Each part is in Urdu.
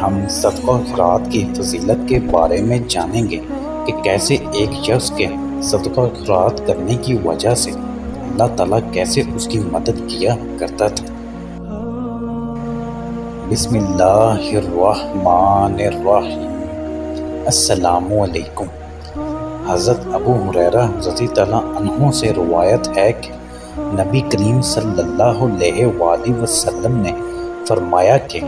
ہم صدقہ خیرات کی فضیلت کے بارے میں جانیں گے کہ کیسے ایک شخص کے صدقہ خیرات کرنے کی وجہ سے اللہ تعالیٰ کیسے اس کی مدد کیا کرتا تھا۔ بسم اللہ الرحمن الرحیم۔ السلام علیکم۔ حضرت ابو ہریرہ رضی اللہ عنہ سے روایت ہے کہ نبی کریم صلی اللہ علیہ وآلہ وسلم نے فرمایا کہ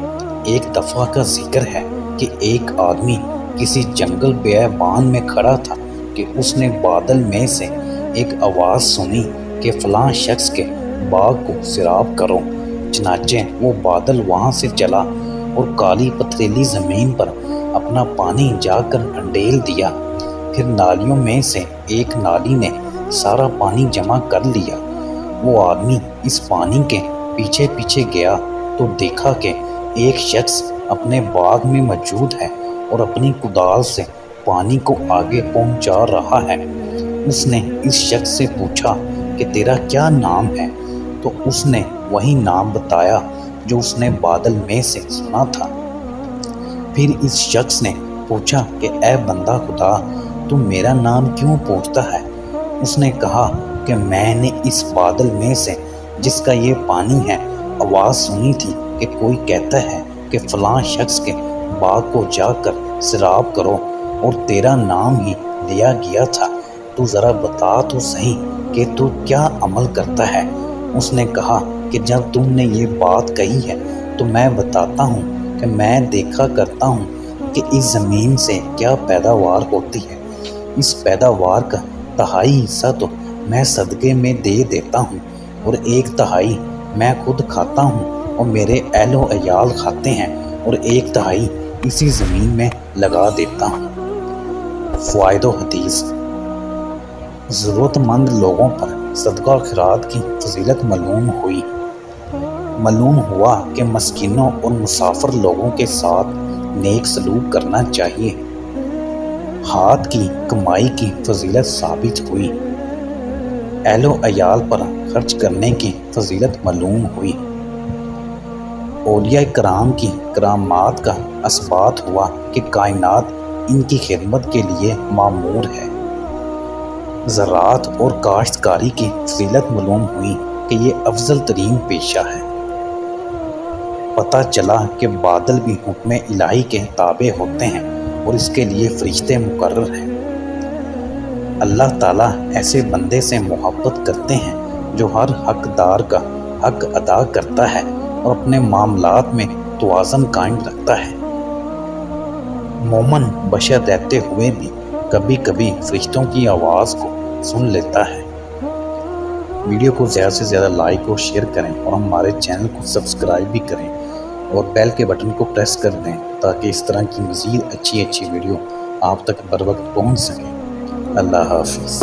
ایک دفعہ کا ذکر ہے کہ ایک آدمی کسی جنگل بیابان میں کھڑا تھا کہ اس نے بادل میں سے ایک آواز سنی کہ فلاں شخص کے باغ کو سیراب کرو۔ چنانچہ وہ بادل وہاں سے چلا اور کالی پتھریلی زمین پر اپنا پانی جا کر انڈیل دیا۔ پھر نالیوں میں سے ایک نالی نے سارا پانی جمع کر لیا۔ وہ آدمی اس پانی کے پیچھے پیچھے گیا تو دیکھا کہ ایک شخص اپنے باغ میں موجود ہے اور اپنی کدال سے پانی کو آگے پہنچا رہا ہے۔ اس نے اس شخص سے پوچھا کہ تیرا کیا نام ہے؟ تو اس نے وہی نام بتایا جو اس نے بادل میں سے سنا تھا۔ پھر اس شخص نے پوچھا کہ اے بندہ خدا، تو میرا نام کیوں پوچھتا ہے؟ اس نے کہا کہ میں نے اس بادل میں سے جس کا یہ پانی ہے آواز سنی تھی کہ کوئی کہتا ہے کہ فلاں شخص کے باغ کو جا کر سیراب کرو اور تیرا نام ہی لیا گیا تھا۔ تو ذرا بتا تو صحیح کہ تو کیا عمل کرتا ہے؟ اس نے کہا کہ جب تم نے یہ بات کہی ہے تو میں بتاتا ہوں کہ میں دیکھا کرتا ہوں کہ اس زمین سے کیا پیداوار ہوتی ہے۔ اس پیداوار کا تہائی حصہ تو میں صدقے میں دے دیتا ہوں اور ایک تہائی میں خود کھاتا ہوں اور میرے اہل و عیال کھاتے ہیں اور ایک تہائی اسی زمین میں لگا دیتا ہوں۔ فوائد و حدیث۔ ضرورت مند لوگوں پر صدقہ خیرات کی فضیلت معلوم ہوا کہ مسکینوں اور مسافر لوگوں کے ساتھ نیک سلوک کرنا چاہیے۔ ہاتھ کی کمائی کی فضیلت ثابت ہوئی۔ اہل و عیال پر خرچ کرنے کی فضیلت معلوم ہوئی۔ اولیاء کرام کی کرامات کا اثبات ہوا کہ کائنات ان کی خدمت کے لیے معمور ہے۔ زراعت اور کاشتکاری کی فضیلت معلوم ہوئی کہ یہ افضل ترین پیشہ ہے۔ پتہ چلا کہ بادل بھی حکم الہی کے تابع ہوتے ہیں اور اس کے لیے فرشتے مقرر ہیں۔ اللہ تعالیٰ ایسے بندے سے محبت کرتے ہیں جو ہر حقدار کا حق ادا کرتا ہے اور اپنے معاملات میں توازن قائم رکھتا ہے۔ مومن بشر رہتے ہوئے بھی کبھی کبھی فرشتوں کی آواز کو سن لیتا ہے۔ ویڈیو کو زیادہ سے زیادہ لائک اور شیئر کریں اور ہمارے چینل کو سبسکرائب بھی کریں اور بیل کے بٹن کو پریس کر دیں تاکہ اس طرح کی مزید اچھی ویڈیو آپ تک بر وقت پہنچ سکیں۔ اللہ حافظ۔